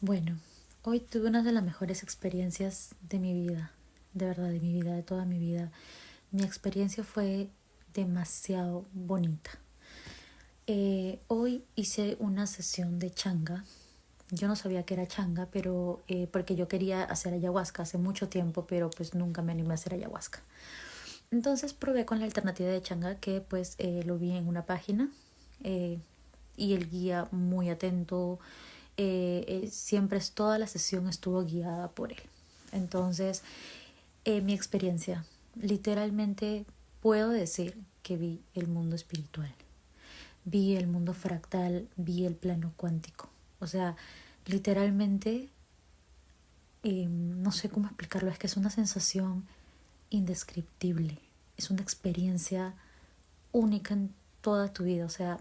Bueno, hoy tuve una de las mejores experiencias de mi vida, de verdad, de mi vida, de toda mi vida. Mi experiencia fue demasiado bonita. Hoy hice una sesión de changa. Yo no sabía que era changa, pero porque yo quería hacer ayahuasca hace mucho tiempo, pero pues nunca me animé a hacer ayahuasca. Entonces probé con la alternativa de changa que pues lo vi en una página eh, y el guía muy atento, siempre toda la sesión estuvo guiada por él. Entonces, mi experiencia, literalmente puedo decir que vi el mundo espiritual, vi el mundo fractal, vi el plano cuántico. O sea, literalmente, no sé cómo explicarlo, es que es una sensación indescriptible, es una experiencia única en toda tu vida. O sea,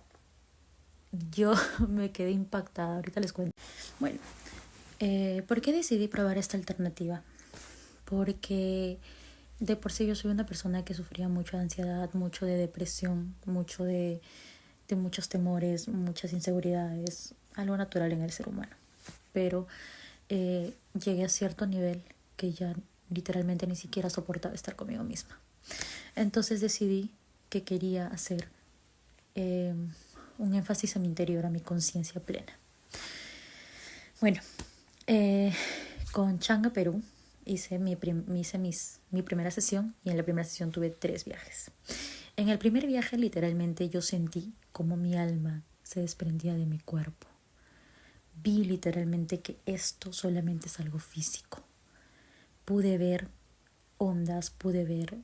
yo me quedé impactada, ahorita les cuento. Bueno, ¿por qué decidí probar esta alternativa? Porque de por sí yo soy una persona que sufría mucho de ansiedad, mucho de depresión, mucho de muchos temores, muchas inseguridades, algo natural en el ser humano. Pero llegué a cierto nivel que ya literalmente ni siquiera soportaba estar conmigo misma. Entonces decidí que quería hacer un énfasis a mi interior, a mi conciencia plena. Bueno, con Changa Perú hice mi primera sesión y en la primera sesión tuve 3 viajes. En el primer viaje literalmente yo sentí como mi alma se desprendía de mi cuerpo. Vi literalmente que esto solamente es algo físico. Pude ver ondas, pude ver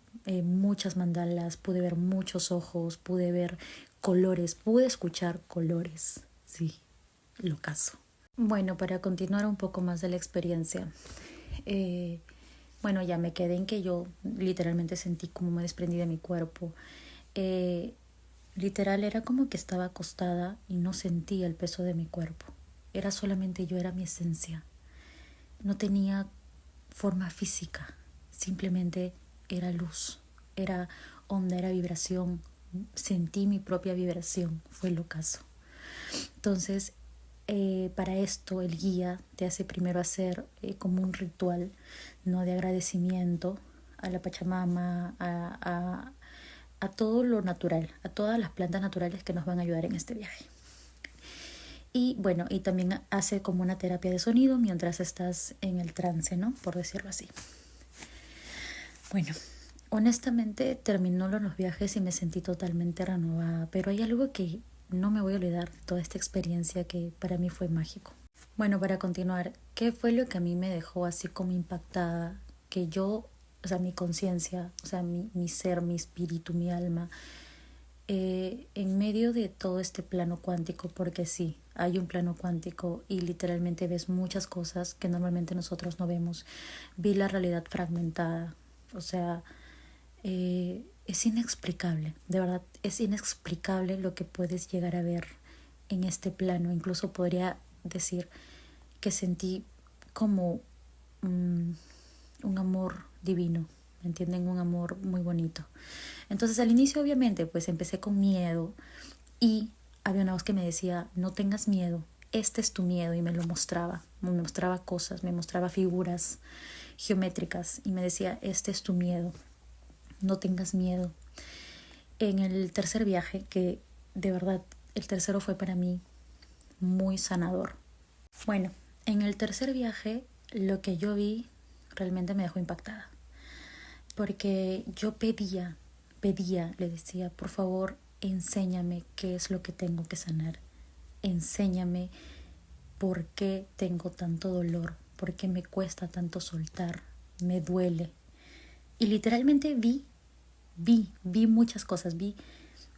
muchas mandalas, pude ver muchos ojos, pude ver colores, pude escuchar colores. Sí, lo caso. Bueno, para continuar un poco más de la experiencia, bueno, ya me quedé en que yo literalmente sentí como me desprendí de mi cuerpo. Literal era como que estaba acostada y no sentía el peso de mi cuerpo. Era solamente yo, era mi esencia. No tenía forma física, simplemente era luz, era onda, era vibración. Sentí mi propia vibración, fue el ocaso. Entonces, para esto el guía te hace primero hacer como un ritual, ¿no?, de agradecimiento a la Pachamama, a todo lo natural, a todas las plantas naturales que nos van a ayudar en este viaje. Y bueno, y también hace como una terapia de sonido mientras estás en el trance, ¿no?, por decirlo así. Bueno, honestamente terminó los viajes y me sentí totalmente renovada, pero hay algo que no me voy a olvidar de toda esta experiencia que para mí fue mágico. Bueno, para continuar, ¿qué fue lo que a mí me dejó así como impactada? Que yo, o sea, mi conciencia, o sea, mi ser, mi espíritu, mi alma, en medio de todo este plano cuántico, porque sí, hay un plano cuántico y literalmente ves muchas cosas que normalmente nosotros no vemos. Vi la realidad fragmentada, o sea, es inexplicable, de verdad, es inexplicable lo que puedes llegar a ver en este plano. Incluso podría decir que sentí como un amor divino, ¿me entienden? Un amor muy bonito. Entonces al inicio obviamente pues empecé con miedo y había una voz que me decía, no tengas miedo, este es tu miedo, y me lo mostraba, me mostraba cosas, me mostraba figuras geométricas y me decía, este es tu miedo, no tengas miedo. En el tercer viaje, que de verdad el tercero fue para mí muy sanador. Bueno, en el tercer viaje lo que yo vi realmente me dejó impactada, porque yo pedía, le decía, por favor, enséñame qué es lo que tengo que sanar, enséñame por qué tengo tanto dolor, por qué me cuesta tanto soltar, me duele. Y literalmente vi muchas cosas,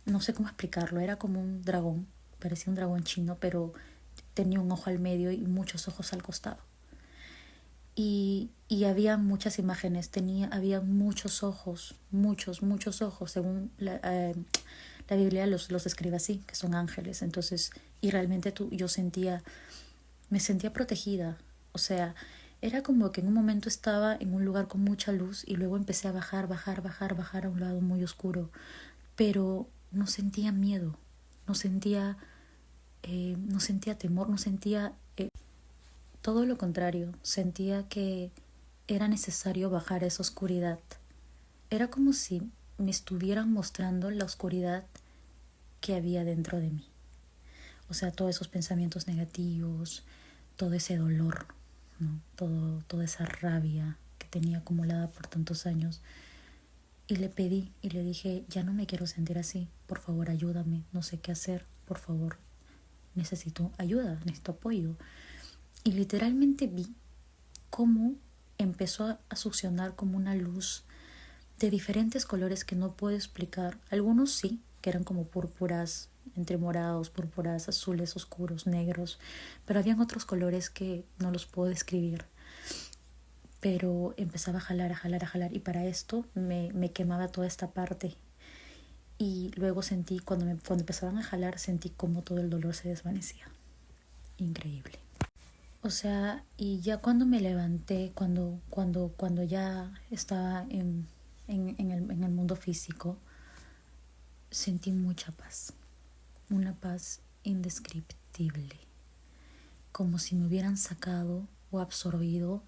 no sé cómo explicarlo, era como un dragón, parecía un dragón chino, pero tenía un ojo al medio y muchos ojos al costado. Y había muchas imágenes, había muchos ojos, muchos ojos, según la Biblia los describe así, que son ángeles. Entonces, y realmente yo me sentía protegida. O sea, era como que en un momento estaba en un lugar con mucha luz y luego empecé a bajar a un lado muy oscuro, pero no sentía miedo, no sentía temor, no sentía todo lo contrario, sentía que era necesario bajar esa oscuridad. Era como si me estuvieran mostrando la oscuridad que había dentro de mí. O sea, todos esos pensamientos negativos, todo ese dolor, ¿no? Toda esa rabia que tenía acumulada por tantos años. Y le pedí y le dije, ya no me quiero sentir así, por favor ayúdame, no sé qué hacer, por favor, necesito ayuda, necesito apoyo. Y literalmente vi cómo empezó a succionar como una luz de diferentes colores que no puedo explicar. Algunos sí, que eran como púrpuras, entre morados, púrpuras, azules, oscuros, negros, pero habían otros colores que no los puedo describir. Pero empezaba a jalar, a jalar, a jalar, y para esto me quemaba toda esta parte. Y luego sentí, cuando empezaban a jalar, sentí como todo el dolor se desvanecía. Increíble. O sea, y ya cuando me levanté, cuando ya estaba en el mundo físico, sentí mucha paz, una paz indescriptible, como si me hubieran sacado o absorbido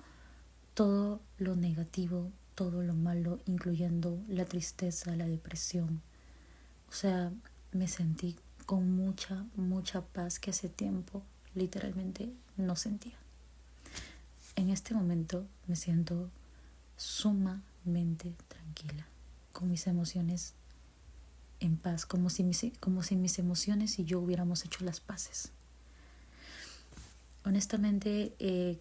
todo lo negativo, todo lo malo, incluyendo la tristeza, la depresión. O sea, me sentí con mucha, mucha paz que hace tiempo literalmente no sentía. En este momento me siento sumamente tranquila, con mis emociones en paz, como si mis emociones y yo hubiéramos hecho las paces. Honestamente,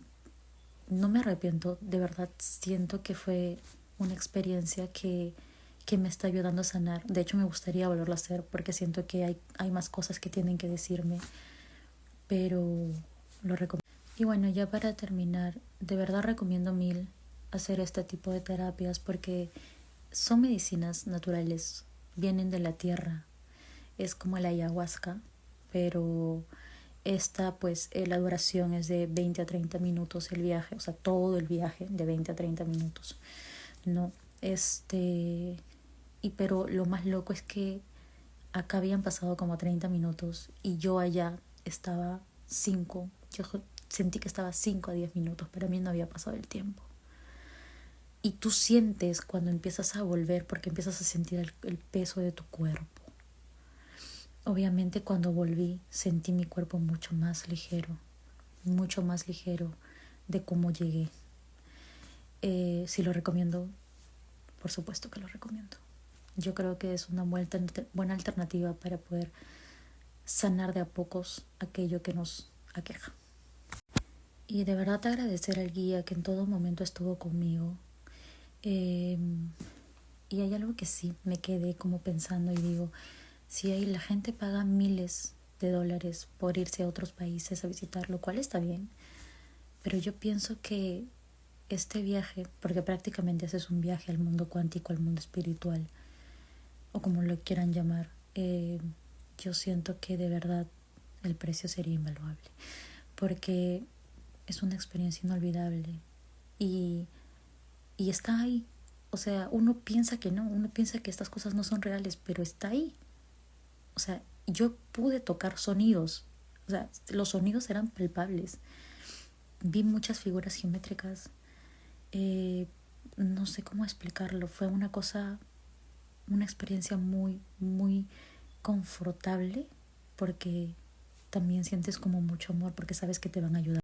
no me arrepiento, de verdad siento que fue una experiencia que me está ayudando a sanar. De hecho, me gustaría volverlo a hacer porque siento que hay más cosas que tienen que decirme, pero lo recomiendo. Y bueno, ya para terminar, de verdad recomiendo mil hacer este tipo de terapias porque son medicinas naturales, vienen de la tierra. Es como la ayahuasca, pero esta pues la duración es de 20 a 30 minutos el viaje, o sea, todo el viaje de 20 a 30 minutos, ¿no? Pero lo más loco es que acá habían pasado como 30 minutos y yo allá estaba 5, yo sentí que estaba 5 a 10 minutos, para mí no había pasado el tiempo. Y tú sientes cuando empiezas a volver porque empiezas a sentir el peso de tu cuerpo. Obviamente cuando volví sentí mi cuerpo mucho más ligero de cómo llegué. Si lo recomiendo, por supuesto que lo recomiendo. Yo creo que es una buena alternativa para poder sanar de a pocos aquello que nos aqueja. Y de verdad agradecer al guía que en todo momento estuvo conmigo. Y hay algo que sí me quedé como pensando y digo, si ahí la gente paga miles de dólares por irse a otros países a visitar, lo cual está bien, pero yo pienso que este viaje, porque prácticamente haces un viaje al mundo cuántico, al mundo espiritual, o como lo quieran llamar, yo siento que de verdad el precio sería invaluable, porque es una experiencia inolvidable y está ahí. O sea, uno piensa que no, uno piensa que estas cosas no son reales, pero está ahí. O sea, yo pude tocar sonidos, o sea, los sonidos eran palpables. Vi muchas figuras geométricas, no sé cómo explicarlo, fue una experiencia muy, muy confortable porque también sientes como mucho amor porque sabes que te van a ayudar.